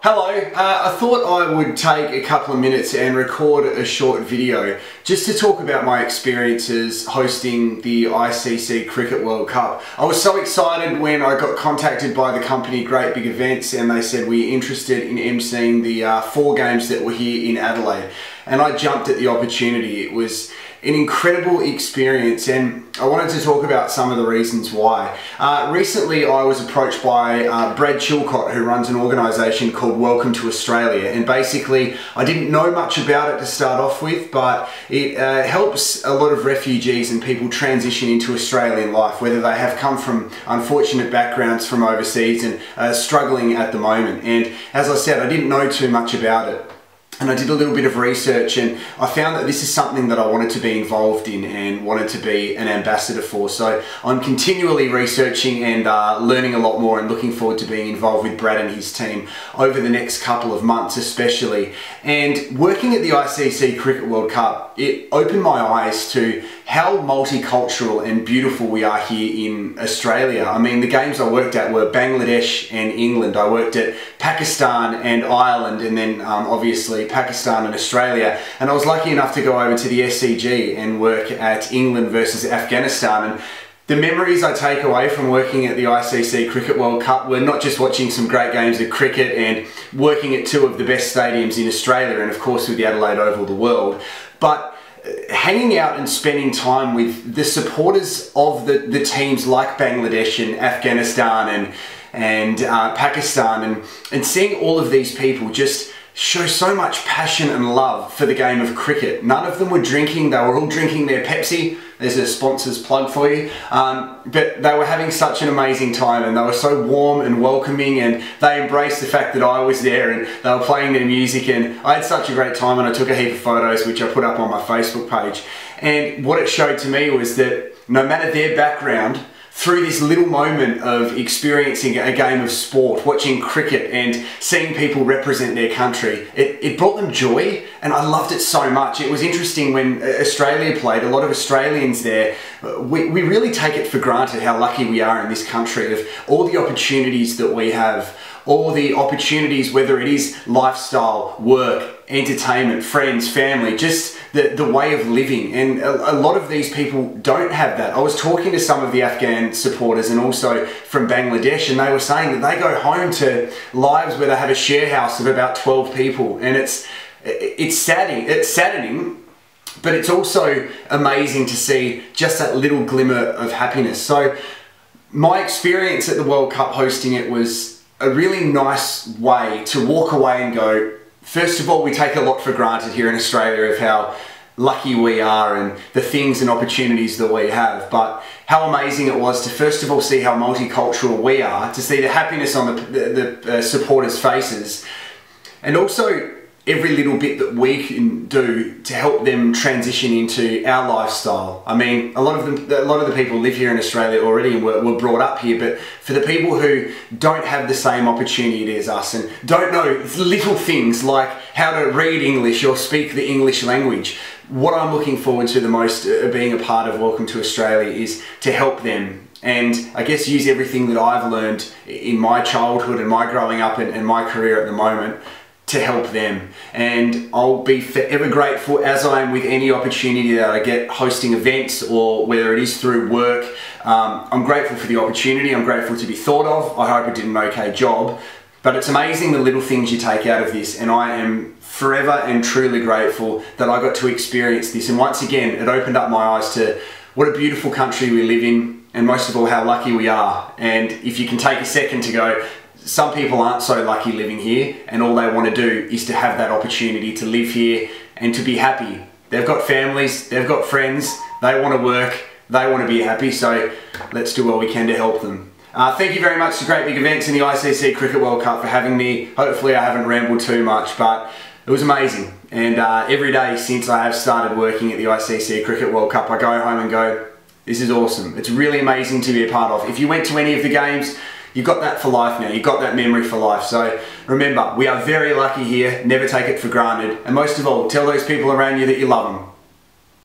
Hello, I thought I would take a couple of minutes and record a short video just to talk about my experiences hosting the ICC Cricket World Cup. I was so excited when I got contacted by the company Great Big Events and they said we're interested in emceeing the 4 games that were here in Adelaide, and I jumped at the opportunity. It was an incredible experience and I wanted to talk about some of the reasons why. Recently I was approached by Brad Chilcott, who runs an organisation called Welcome to Australia, and basically I didn't know much about it to start off with, but it helps a lot of refugees and people transition into Australian life, whether they have come from unfortunate backgrounds from overseas and struggling at the moment. And as I said, I didn't know too much about it. And I did a little bit of research and I found that this is something that I wanted to be involved in and wanted to be an ambassador for. So I'm continually researching and learning a lot more and looking forward to being involved with Brad and his team over the next couple of months especially. And working at the ICC Cricket World Cup, it opened my eyes to how multicultural and beautiful we are here in Australia. I mean, the games I worked at were Bangladesh and England. I worked at Pakistan and Ireland, and then obviously Pakistan and Australia. And I was lucky enough to go over to the SCG and work at England versus Afghanistan. And the memories I take away from working at the ICC Cricket World Cup were not just watching some great games of cricket and working at 2 of the best stadiums in Australia, and of course with the Adelaide Oval, the world, but hanging out and spending time with the supporters of the teams like Bangladesh and Afghanistan and Pakistan, and seeing all of ththese people just show so much passion and love for the game of cricket. None of them were drinking, they were all drinking their Pepsi. There's a sponsor's plug for you. But they were having such an amazing time and they were so warm and welcoming, and they embraced the fact that I was there and they were playing their music, and I had such a great time, and I took a heap of photos which I put up on my Facebook page. And what it showed to me was that no matter their background, through this little moment of experiencing a game of sport, watching cricket and seeing people represent their country, it brought them joy, and I loved it so much. It was interesting when Australia played, a lot of Australians there, we really take it for granted how lucky we are in this country, of all the opportunities that we have, all the opportunities, whether it is lifestyle, work, entertainment, friends, family, just the way of living. And a lot of these people don't have that. I was talking to some of the Afghan supporters and also from Bangladesh, and they were saying that they go home to lives where they have a share house of about 12 people, and it's saddening, but it's also amazing to see just that little glimmer of happiness. So my experience at the World Cup hosting it was a really nice way to walk away and go, first of all, we take a lot for granted here in Australia of how lucky we are and the things and opportunities that we have, but how amazing it was to first of all see how multicultural we are, to see the happiness on the supporters' faces, and also every little bit that we can do to help them transition into our lifestyle. I mean, a lot of the people live here in Australia already and were brought up here, but for the people who don't have the same opportunity as us and don't know little things like how to read English or speak the English language, what I'm looking forward to the most being a part of Welcome to Australia is to help them, and I guess use everything that I've learned in my childhood and my growing up and my career at the moment to help them. And I'll be forever grateful, as I am with any opportunity that I get hosting events, or whether it is through work. I'm grateful for the opportunity, I'm grateful to be thought of. I hope I did an okay job, but it's amazing the little things you take out of this, and I am forever and truly grateful that I got to experience this. And once again, it opened up my eyes to what a beautiful country we live in, and most of all how lucky we are. And if you can take a second to go, some people aren't so lucky living here, and all they want to do is to have that opportunity to live here and to be happy. They've got families, they've got friends, they want to work, they want to be happy, so let's do what we can to help them. Thank you very much to Great Big Events and the ICC Cricket World Cup for having me. Hopefully I haven't rambled too much, but it was amazing. And every day since I have started working at the ICC Cricket World Cup, I go home and go, this is awesome. It's really amazing to be a part of. If you went to any of the games, you've got that for life now. You've got that memory for life. So remember, we are very lucky here. Never take it for granted. And most of all, tell those people around you that you love them.